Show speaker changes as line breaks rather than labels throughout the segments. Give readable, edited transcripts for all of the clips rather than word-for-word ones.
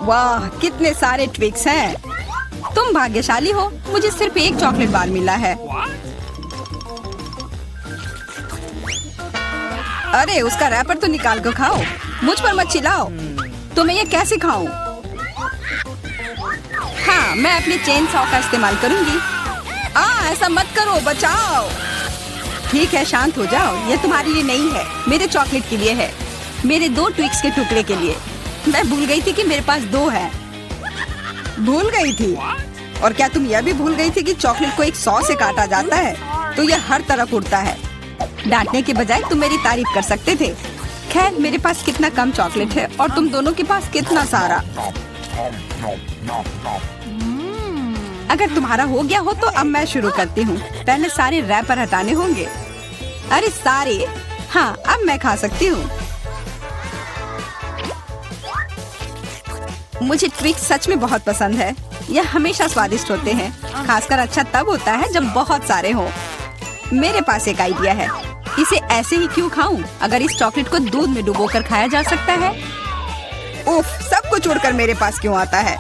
वाह, कितने सारे ट्विक्स हैं। तुम भाग्यशाली हो, मुझे सिर्फ एक चॉकलेट बार मिला है। अरे उसका रैपर तो निकाल कर खाओ, मुझ पर मत चिल्लाओ। तो मैं ये कैसे खाऊं? हाँ, मैं अपने चेन सॉ का इस्तेमाल करूंगी। ऐसा मत करो, बचाओ। ठीक है, शांत हो जाओ। ये तुम्हारे लिए नहीं है, मेरे चॉकलेट के लिए है, मेरे 2 ट्विक्स के टुकड़े के लिए। मैं भूल गई थी कि मेरे पास 2 है। भूल गई थी? और क्या तुम यह भी भूल गई थी कि चॉकलेट को एक सॉ से काटा जाता है तो यह हर तरफ उड़ता है? डांटने के बजाय तुम मेरी तारीफ कर सकते थे। खैर, मेरे पास कितना कम चॉकलेट है और तुम दोनों के पास कितना सारा। अगर तुम्हारा हो गया हो तो अब मैं शुरू करती हूँ। पहले सारे रैपर हटाने होंगे। अरे सारे? हाँ, अब मैं खा सकती हूँ। मुझे ट्विक्स सच में बहुत पसंद है। यह हमेशा स्वादिष्ट होते हैं। खासकर अच्छा तब होता है जब बहुत सारे हो। मेरे पास एक आइडिया है। इसे ऐसे ही क्यों खाऊं? अगर इस चॉकलेट को दूध में डुबोकर खाया जा सकता है। उफ, सब कुछ उड़कर मेरे पास क्यों आता है?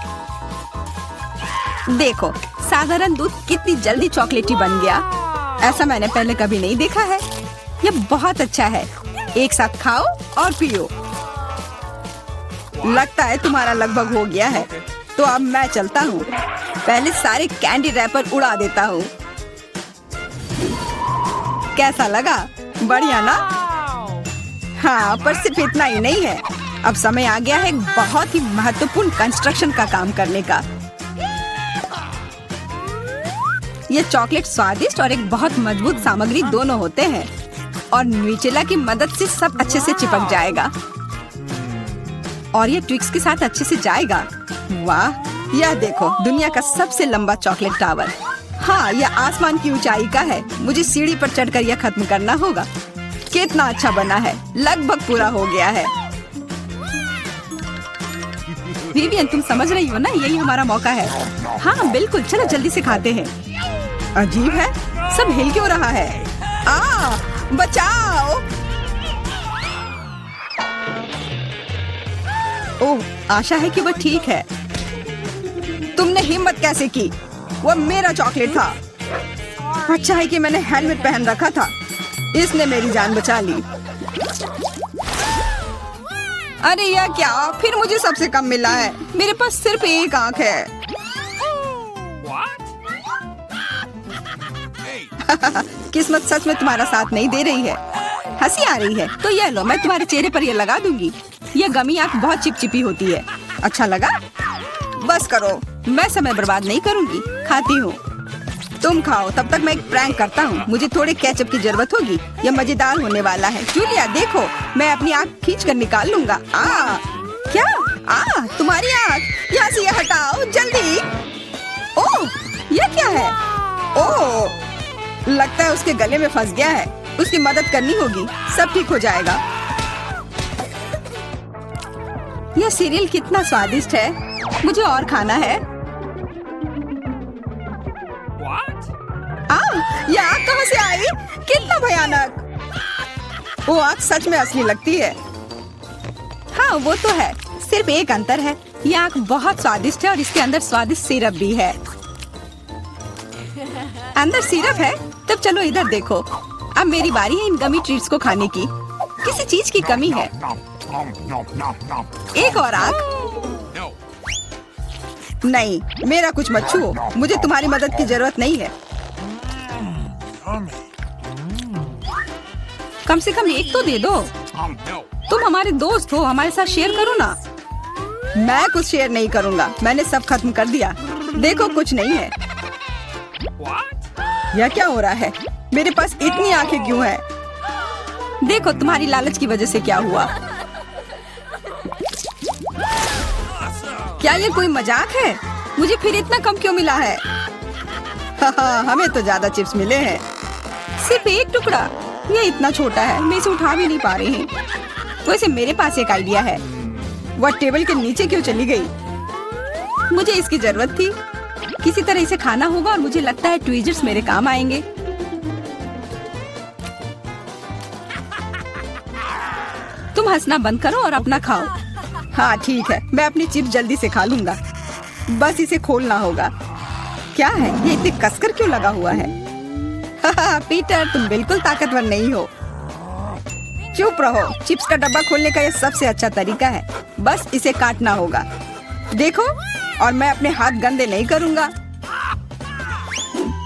देखो, साधारण दूध कितनी जल्दी चॉकलेटी बन गया। ऐसा मैंने पहले कभी नहीं देखा है। यह बहुत अच्छा है। एक साथ खाओ और पियो। लगता है तुम्हारा लगभग हो गया है, तो अब मैं चलता हूँ। पहले सारे कैंडी रैपर उड़ा देता हूँ। कैसा लगा? बढ़िया ना? हाँ, पर सिर्फ इतना ही नहीं है। अब समय आ गया है एक बहुत ही महत्वपूर्ण कंस्ट्रक्शन का काम करने का। ये चॉकलेट स्वादिष्ट और एक बहुत मजबूत सामग्री दोनों होते हैं और न्यूटेला की मदद से सब अच्छे से चिपक जाएगा और ये ट्विक्स के साथ अच्छे से जाएगा। वाह, यह देखो, दुनिया का सबसे लंबा चॉकलेट टावर। हाँ, यह आसमान की ऊंचाई का है। मुझे सीढ़ी पर चढ़कर यह खत्म करना होगा। कितना अच्छा बना है, लगभग पूरा हो गया है। विवियन, तुम समझ रही हो ना, यही हमारा मौका है। हाँ बिल्कुल, चलो जल्दी से खाते हैं। अजीब है, सब हिल क्यों रहा है? बचाओ! ओह, आशा है कि वह ठीक है। तुमने हिम्मत कैसे की? वह मेरा चॉकलेट था। अच्छा है कि मैंने हेलमेट पहन रखा था। इसने मेरी जान बचा ली। अरे यह क्या? फिर मुझे सबसे कम मिला है। मेरे पास सिर्फ एक आंख है। किस्मत सच में तुम्हारा साथ नहीं दे रही है। हंसी आ रही है तो यह लो, मैं तुम्हारे चेहरे पर यह लगा दूंगी। यह गमी आंख बहुत चिपचिपी होती है। अच्छा लगा? बस करो, मैं समय बर्बाद नहीं करूंगी। खाती हूँ, तुम खाओ। तब तक मैं एक प्रैंक करता हूँ। मुझे थोड़े केचप की जरूरत होगी। यह मजेदार होने वाला है। जूलिया देखो, मैं अपनी आँख खींच कर निकाल लूंगा। क्या? तुम्हारी आँख? यहाँ से यह हटाओ जल्दी। ओह, यह क्या है? ओह, लगता है उसके गले में फंस गया है। उसकी मदद करनी होगी, सब ठीक हो जाएगा। यह सीरियल कितना स्वादिष्ट है। मुझे और खाना है। यह आग कहाँ से आई? कितना भयानक! वो आग सच में असली लगती है। हाँ वो तो है, सिर्फ एक अंतर है। यह आग बहुत स्वादिष्ट है और इसके अंदर स्वादिष्ट सिरप भी है। अंदर सिरप है? तब चलो इधर देखो। अब मेरी बारी है इन गमी ट्रीट्स को खाने की। किसी चीज की कमी है। एक और आग? नहीं, मेरा कुछ मत छुओ। मुझे तुम्हारी मदद की जरूरत नहीं है। कम से कम एक तो दे दो। तुम हमारे दोस्त हो, हमारे साथ शेयर करो ना। मैं कुछ शेयर नहीं करूँगा। मैंने सब खत्म कर दिया। देखो, कुछ नहीं है। यह क्या हो रहा है? मेरे पास इतनी आंखें क्यों हैं? देखो, तुम्हारी लालच की वजह से क्या हुआ। क्या ये कोई मजाक है? मुझे फिर इतना कम क्यों मिला है? हमें तो ज्यादा चिप्स मिले हैं। सिर्फ एक टुकड़ा? ये इतना छोटा है, मैं इसे उठा भी नहीं पा रही हूँ। वैसे मेरे पास एक आइडिया है। वह टेबल के नीचे क्यों चली गई? मुझे इसकी जरूरत थी। किसी तरह इसे खाना होगा और मुझे लगता है ट्वीजर्स मेरे काम आएंगे। तुम हंसना बंद करो और अपना खाओ। हाँ ठीक है, मैं अपनी चिप्स जल्दी से खा लूंगा। बस इसे खोलना होगा। क्या है ये इतने कसकर क्यों लगा हुआ है? पीटर, तुम बिल्कुल ताकतवर नहीं हो। चुप रहो। चिप्स का डब्बा खोलने का यह सबसे अच्छा तरीका है। बस इसे काटना होगा। देखो, और मैं अपने हाथ गंदे नहीं करूंगा।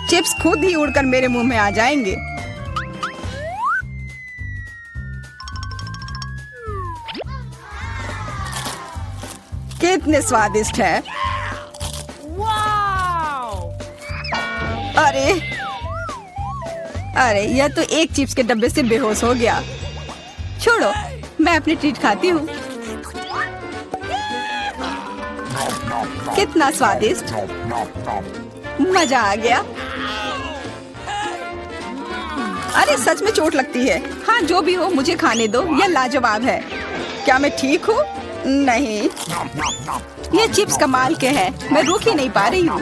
चिप्स खुद ही उड़कर मेरे मुंह में आ जाएंगे। कितने स्वादिष्ट है। अरे अरे, यह तो एक चिप्स के डब्बे से बेहोश हो गया। छोड़ो, मैं अपनी ट्रीट खाती हूँ। कितना स्वादिष्ट, मजा आ गया। अरे सच में चोट लगती है। हाँ जो भी हो, मुझे खाने दो। यह लाजवाब है। क्या मैं ठीक हूँ? नहीं, ये चिप्स कमाल के हैं। मैं रुक ही नहीं पा रही हूँ।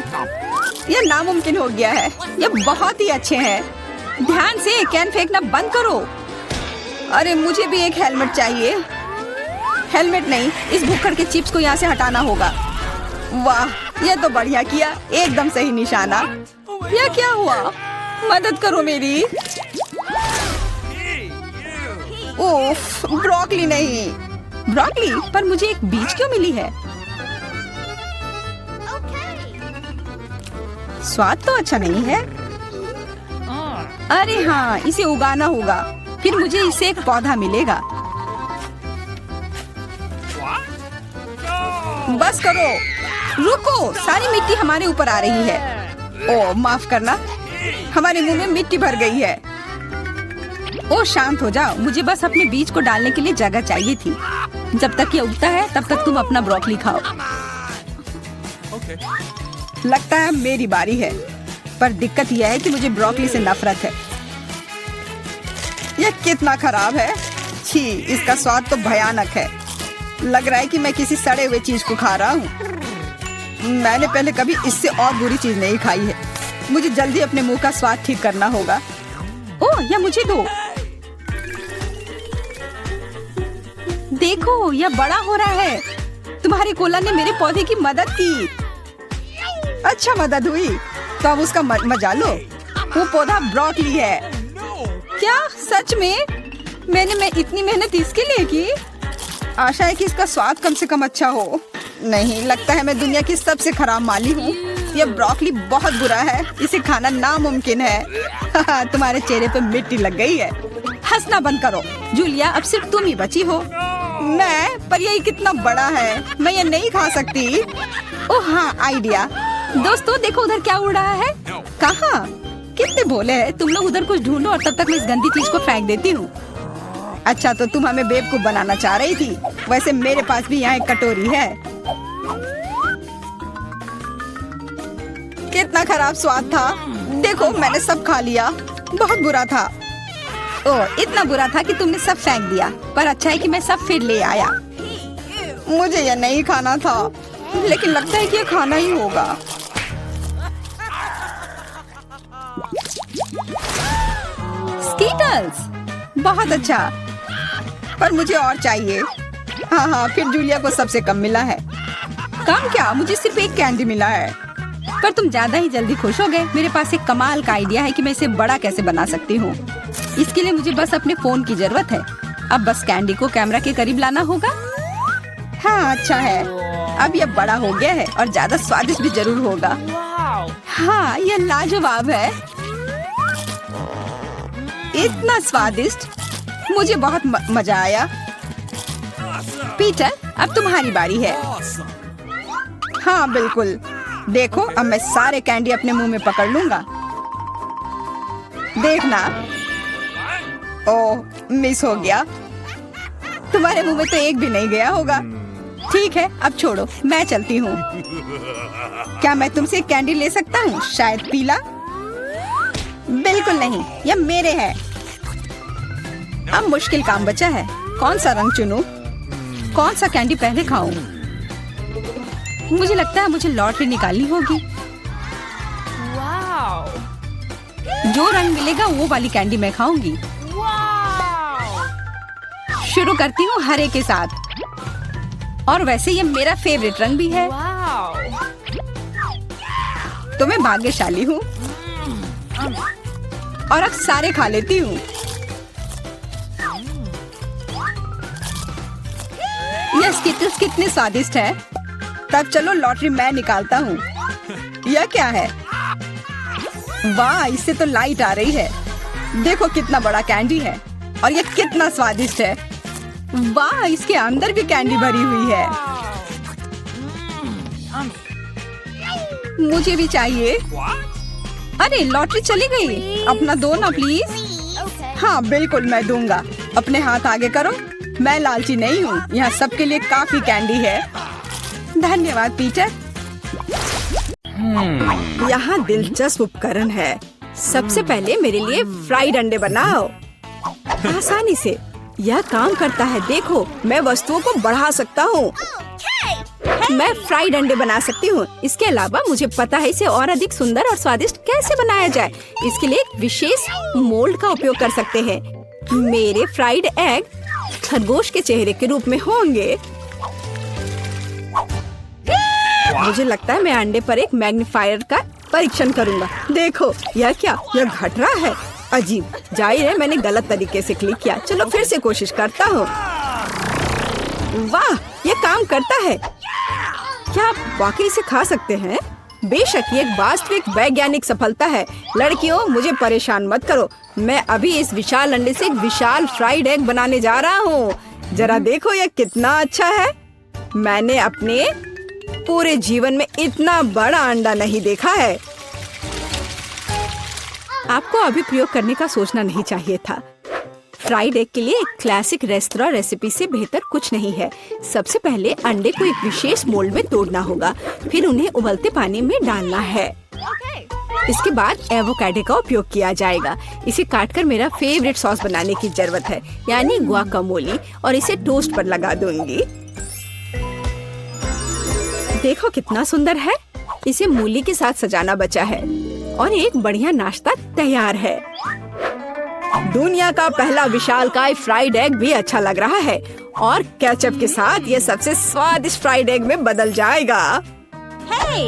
यह नामुमकिन हो गया है। ये बहुत ही अच्छे हैं। ध्यान से, कैन फेंकना बंद करो। अरे मुझे भी एक हेलमेट चाहिए। हेलमेट नहीं, इस भुक्कड़ के चिप्स को यहाँ से हटाना होगा। वाह, यह तो बढ़िया किया। एकदम सही निशाना। यह क्या हुआ? मदद करो मेरी। उफ, ब्रोकली नहीं। ब्रोकली, पर मुझे एक बीज क्यों मिली है? स्वाद तो अच्छा नहीं है। अरे हाँ, इसे उगाना होगा। फिर मुझे इससे एक पौधा मिलेगा। बस करो। रुको, सारी मिट्टी हमारे ऊपर आ रही है। ओह माफ करना, हमारे मुंह में मिट्टी भर गई है। ओह शांत हो जाओ। मुझे बस अपने बीज को डालने के लिए जगह चाहिए थी। जब तक ये उगता है तब तक तुम अपना ब्रोकली खाओ। लगता है मेरी बारी है, पर दिक्कत यह है कि मुझे ब्रोकली से नफरत है। यह कितना खराब है। छी, इसका स्वाद तो भयानक है। लग रहा है कि मैं किसी सड़े हुए चीज को खा रहा हूँ। मैंने पहले कभी इससे और बुरी चीज नहीं खाई है। मुझे जल्दी अपने मुंह का स्वाद ठीक करना होगा। ओह, यह मुझे दो। देखो, यह बड़ा हो रहा है। तुम्हारे कोला ने मेरे पौधे की मदद की। अच्छा मदद हुई, तो अब उसका मजा लो। वो पौधा ब्रोकली है। क्या सच में? मैंने इतनी मेहनत इसके लिए की। आशा है कि इसका स्वाद कम से कम अच्छा हो। नहीं, लगता है मैं दुनिया की सबसे खराब माली हूँ। यह ब्रोकली बहुत बुरा है। इसे खाना नामुमकिन है। तुम्हारे चेहरे पे मिट्टी लग गई है। हंसना बंद करो। जूलिया, अब सिर्फ तुम ही बची हो। मैं? पर यह कितना बड़ा है, मैं ये नहीं खा सकती। ओह हाँ, आइडिया। दोस्तों देखो, उधर क्या उड़ रहा है। कहाँ? कितने भोले हैं तुम लोग। उधर कुछ ढूंढो और तब तक मैं इस गंदी चीज को फेंक देती हूँ। अच्छा, तो तुम हमें बेवकूफ बनाना चाह रही थी। वैसे मेरे पास भी यहाँ एक कटोरी है। कितना खराब स्वाद था। देखो, मैंने सब खा लिया। बहुत बुरा था। ओह, इतना बुरा था कि तुमने सब फेंक दिया। पर अच्छा है कि मैं सब फिर ले आया। मुझे यह नहीं खाना था, लेकिन लगता है कि यह खाना ही होगा। स्कीटल्स, बहुत अच्छा। पर मुझे और चाहिए। हाँ हाँ, फिर जूलिया को सबसे कम मिला है। कम क्या, मुझे सिर्फ एक कैंडी मिला है। पर तुम ज्यादा ही जल्दी खुश हो गए। मेरे पास एक कमाल का आइडिया है कि मैं इसे बड़ा कैसे बना सकती हूँ। इसके लिए मुझे बस अपने फोन की जरूरत है। अब बस कैंडी को कैमरा के करीब लाना होगा। हाँ अच्छा है, अब यह बड़ा हो गया है और ज्यादा स्वादिष्ट भी जरूर होगा। हाँ, यह लाजवाब है। इतना स्वादिष्ट, मुझे बहुत मजा आया। पीटर, अब तुम्हारी बारी है। हाँ बिल्कुल। देखो, अब मैं सारे कैंडी अपने मुंह में पकड़ लूंगा। देखना। ओह, मिस हो गया। तुम्हारे मुंह में तो एक भी नहीं गया होगा। ठीक है, अब छोड़ो, मैं चलती हूँ। क्या मैं तुमसे कैंडी ले सकता हूँ? शायद पीला। बिल्कुल नहीं, यह मेरे है। अब मुश्किल काम बचा है। कौन सा रंग चुनूं? कौन सा कैंडी पहले खाऊं? मुझे लगता है मुझे लॉटरी निकालनी होगी। जो रंग मिलेगा वो वाली कैंडी मैं खाऊंगी। शुरू करती हूँ हरे के साथ। और वैसे ये मेरा फेवरेट रंग भी है। तो मैं भाग्यशाली हूँ और अब सारे खा लेती हूँ। ये स्किटल्स कितने स्वादिष्ट है। तब चलो लॉटरी मैं निकालता हूँ। यह क्या है? वाह, इससे तो लाइट आ रही है। देखो कितना बड़ा कैंडी है और ये कितना स्वादिष्ट है। वाह, इसके अंदर भी कैंडी भरी हुई है। मुझे भी चाहिए। अरे लॉटरी चली गई। अपना दो ना प्लीज। हाँ बिल्कुल मैं दूंगा। अपने हाथ आगे करो। मैं लालची नहीं हूँ। यहाँ सबके लिए काफी कैंडी है। धन्यवाद पीटर। यहाँ दिलचस्प उपकरण है। सबसे पहले मेरे लिए फ्राइड अंडे बनाओ। आसानी से यह काम करता है। देखो मैं वस्तुओं को बढ़ा सकता हूँ। मैं फ्राइड अंडे बना सकती हूँ। इसके अलावा मुझे पता है इसे और अधिक सुंदर और स्वादिष्ट कैसे बनाया जाए। इसके लिए एक विशेष मोल्ड का उपयोग कर सकते हैं। मेरे फ्राइड एग खरगोश के चेहरे के रूप में होंगे। मुझे लगता है मैं अंडे पर एक मैग्नीफायर का परीक्षण करूंगा। देखो यह क्या, यह घट रहा है। अजीब, जाहिर है मैंने गलत तरीके से क्लिक किया। चलो फिर से कोशिश करता हूँ। वाह, यह काम करता है। क्या आप वाकई से खा सकते हैं? बेशक ये एक वास्तविक वैज्ञानिक सफलता है। लड़कियों मुझे परेशान मत करो। मैं अभी इस विशाल अंडे से एक विशाल फ्राइड एग बनाने जा रहा हूँ। जरा देखो यह कितना अच्छा है। मैंने अपने पूरे जीवन में इतना बड़ा अंडा नहीं देखा है। आपको अभी प्रयोग करने का सोचना नहीं चाहिए था। फ्राइड एग के लिए एक क्लासिक रेस्तरां रेसिपी से बेहतर कुछ नहीं है। सबसे पहले अंडे को एक विशेष मोल्ड में तोड़ना होगा, फिर उन्हें उबलते पानी में डालना है। इसके बाद एवोकाडो का उपयोग किया जाएगा। इसे काटकर मेरा फेवरेट सॉस बनाने की जरूरत है, यानी गुआकामोली, और इसे टोस्ट पर लगा दूंगी। देखो कितना सुंदर है। इसे मूली के साथ सजाना बचा है और एक बढ़िया नाश्ता तैयार है। दुनिया का पहला विशालकाय फ्राइड एग भी अच्छा लग रहा है और केचप के साथ ये सबसे स्वादिष्ट फ्राइड एग में बदल जाएगा।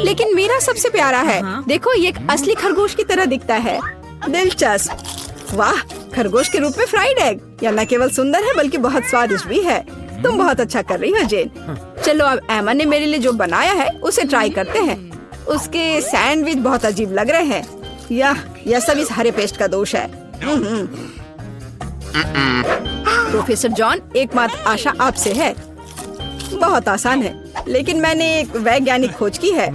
लेकिन मेरा सबसे प्यारा है। देखो ये एक असली खरगोश की तरह दिखता है। दिलचस्प। वाह, खरगोश के रूप में फ्राइड एग। यह न केवल सुंदर है बल्कि बहुत स्वादिष्ट भी है। तुम बहुत अच्छा कर रही हो जेन। चलो अब एमा ने मेरे लिए जो बनाया है उसे ट्राई करते हैं। उसके सैंडविच बहुत अजीब लग रहे हैं। यह सब इस हरे पेस्ट का दोष है। प्रोफेसर जॉन, एकमात्र आशा आपसे है। बहुत आसान है, लेकिन मैंने एक वैज्ञानिक खोज की है।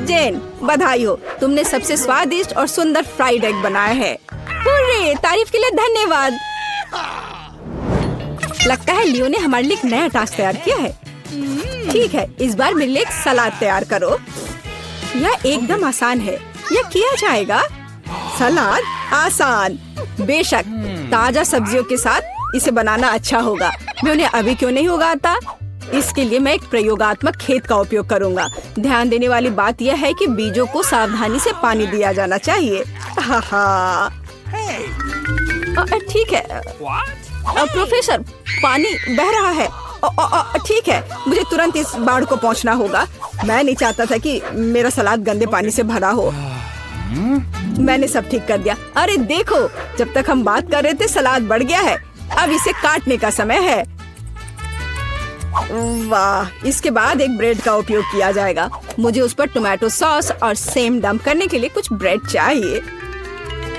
जेन, बधाई हो, तुमने सबसे स्वादिष्ट और सुंदर फ्राइड एग बनाया है। हुर्रे, तारीफ के लिए धन्यवाद। लगता है लियो ने हमारे लिए एक नया टास्क तैयार किया है। ठीक है, इस बार मेरे लिए एक सलाद तैयार करो। यह एकदम आसान है, यह किया जाएगा। सलाद आसान, बेशक ताजा सब्जियों के साथ इसे बनाना अच्छा होगा। मैं उन्हें अभी क्यों नहीं उगाता? इसके लिए मैं एक प्रयोगात्मक खेत का उपयोग करूंगा। ध्यान देने वाली बात यह है कि बीजों को सावधानी से पानी दिया जाना चाहिए। ठीक है। प्रोफेसर, पानी बह रहा है। ठीक है, मुझे तुरंत इस बाढ़ को पहुंचना होगा। मैं नहीं चाहता था कि मेरा सलाद गंदे पानी से भरा हो। मैंने सब ठीक कर दिया। अरे देखो, जब तक हम बात कर रहे थे सलाद बढ़ गया है। अब इसे काटने का समय है। वाह, इसके बाद एक ब्रेड का उपयोग किया जाएगा। मुझे उस पर टोमेटो सॉस और सेम डंप करने के लिए कुछ ब्रेड चाहिए।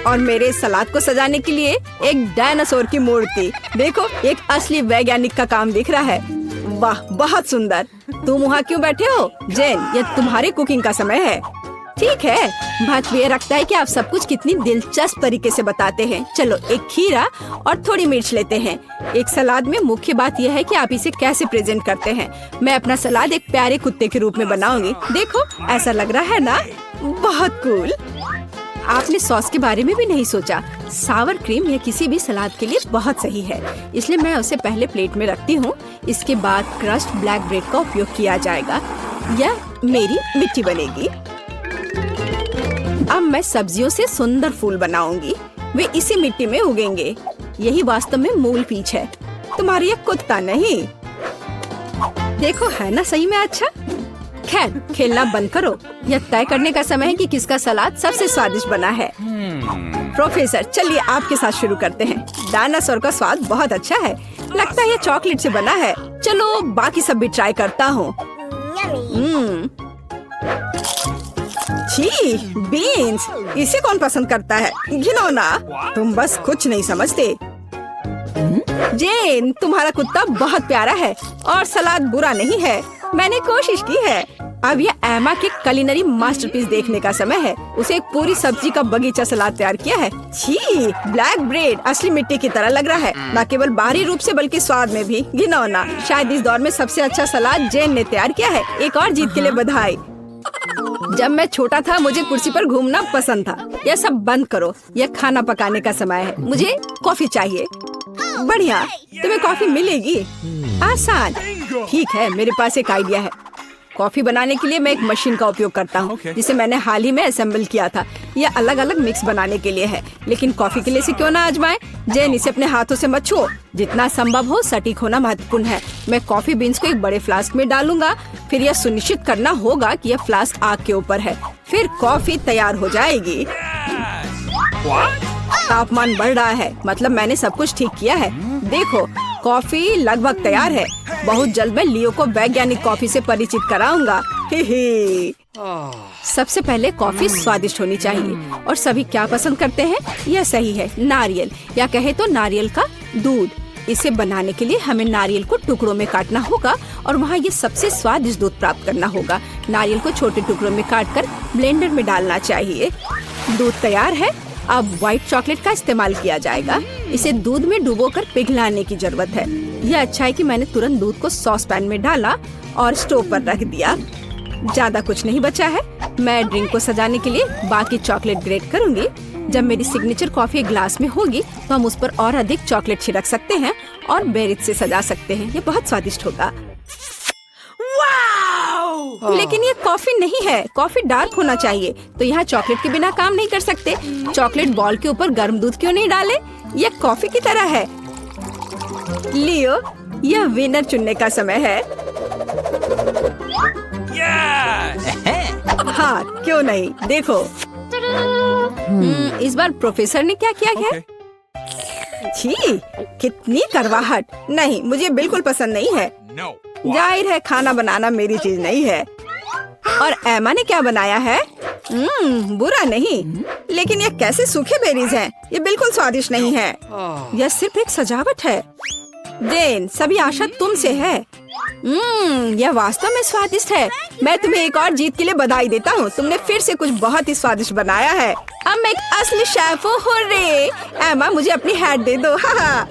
और मेरे सलाद को सजाने के लिए एक डायनासोर की मूर्ति। देखो, एक असली वैज्ञानिक का काम दिख रहा है। वाह, बहुत सुंदर। तुम वहाँ क्यों बैठे हो? जेन, यह तुम्हारी कुकिंग का समय है। ठीक है, बात ये रखता है कि आप सब कुछ कितनी दिलचस्प तरीके से बताते हैं। चलो एक खीरा और थोड़ी मिर्च लेते हैं। एक सलाद में मुख्य बात यह है कि आप इसे कैसे प्रेजेंट करते हैं। मैं अपना सलाद एक प्यारे कुत्ते के रूप में बनाऊंगी। देखो, ऐसा लग रहा है ना? बहुत कूल। आपने सॉस के बारे में भी नहीं सोचा। सावर क्रीम या किसी भी सलाद के लिए बहुत सही है, इसलिए मैं उसे पहले प्लेट में रखती हूँ। इसके बाद क्रस्ट ब्लैक ब्रेड का उपयोग किया जाएगा। यह मेरी मिट्टी बनेगी। अब मैं सब्जियों से सुंदर फूल बनाऊंगी। वे इसी मिट्टी में उगेंगे। यही वास्तव में मूल पीच है, तुम्हारी एक कुत्ता नहीं। देखो है ना सही में अच्छा। खैर खेलना बंद करो, यह तय करने का समय है कि किसका सलाद सबसे स्वादिष्ट बना है। प्रोफेसर चलिए आपके साथ शुरू करते हैं। डायनासोर का स्वाद बहुत अच्छा है, लगता है ये चॉकलेट से बना है। चलो बाकी सब भी ट्राई करता हूँ। छी, बीन्स, इसे कौन पसंद करता है? घिनौना, तुम बस कुछ नहीं समझते। जेन, तुम्हारा कुत्ता बहुत प्यारा है और सलाद बुरा नहीं है, मैंने कोशिश की है। अब ये एमा के कुलिनरी मास्टरपीस देखने का समय है। उसे एक पूरी सब्जी का बगीचा सलाद तैयार किया है। छी, ब्लैक ब्रेड असली मिट्टी की तरह लग रहा है, न केवल बाहरी रूप से बल्कि स्वाद में भी। घिनौना, शायद इस दौर में सबसे अच्छा सलाद जेन ने तैयार किया है। एक और जीत के लिए बधाई। जब मैं छोटा था मुझे कुर्सी पर घूमना पसंद था। यह सब बंद करो, यह खाना पकाने का समय है। मुझे कॉफी चाहिए। बढ़िया, तुम्हें कॉफी मिलेगी। आसान। ठीक है, मेरे पास एक आइडिया है। कॉफी बनाने के लिए मैं एक मशीन का उपयोग करता हूँ, जिसे मैंने हाल ही में असेंबल किया था। यह अलग अलग मिक्स बनाने के लिए है, लेकिन कॉफी के लिए इसे क्यों ना आजमाएं? जेन, इसे अपने हाथों से मत छुओ। जितना संभव हो सटीक होना महत्वपूर्ण है। मैं कॉफी बीन्स को एक बड़े फ्लास्क में डालूंगा। फिर यह सुनिश्चित करना होगा कि यह फ्लास्क आग के ऊपर है। फिर कॉफी तैयार हो जाएगी। तापमान बढ़ रहा है, मतलब मैंने सब कुछ ठीक किया है। देखो, कॉफी लगभग तैयार है। बहुत जल्द मैं लियो को वैज्ञानिक कॉफी से परिचित कराऊंगा। सबसे पहले कॉफी स्वादिष्ट होनी चाहिए, और सभी क्या पसंद करते हैं? यह सही है, नारियल, या कहे तो नारियल का दूध। इसे बनाने के लिए हमें नारियल को टुकड़ों में काटना होगा और वहाँ ये सबसे स्वादिष्ट दूध प्राप्त करना होगा। नारियल को छोटे टुकड़ों में काटकर ब्लेंडर में डालना चाहिए। दूध तैयार है। अब व्हाइट चॉकलेट का इस्तेमाल किया जाएगा। इसे दूध में डुबोकर पिघलाने की जरूरत है। यह अच्छा है कि मैंने तुरंत दूध को सॉस पैन में डाला और स्टोव पर रख दिया। ज्यादा कुछ नहीं बचा है। मैं ड्रिंक को सजाने के लिए बाकी चॉकलेट ग्रेट करूंगी। जब मेरी सिग्नेचर कॉफी एक ग्लास में होगी तो हम उस पर और अधिक चॉकलेट छिड़क सकते हैं और बेरीज से सजा सकते हैं। ये बहुत स्वादिष्ट होगा। लेकिन ये कॉफी नहीं है, कॉफी डार्क होना चाहिए। तो यहाँ चॉकलेट के बिना काम नहीं कर सकते। चॉकलेट बॉल के ऊपर गर्म दूध क्यों नहीं डाले? यह कॉफी की तरह है। लियो, यह विनर चुनने का समय है। हाँ, क्यों नहीं, देखो। इस बार प्रोफेसर ने क्या किया है? छी, कितनी करवाहट। नहीं, मुझे बिल्कुल पसंद नहीं है। जाहिर है खाना बनाना मेरी चीज नहीं है। और एमा ने क्या बनाया है? बुरा नहीं, लेकिन ये कैसे सूखे बेरीज हैं? ये बिल्कुल स्वादिष्ट नहीं है। यह सिर्फ एक सजावट है। जेन, सभी आशा तुमसे है। यह वास्तव में स्वादिष्ट है। मैं तुम्हें एक और जीत के लिए बधाई देता हूँ। तुमने फिर से कुछ बहुत ही स्वादिष्ट बनाया है। अब मैं एक असली शेफ हूँ। हुर्रे! एमा, मुझे अपनी हैट दे दो। हाँ।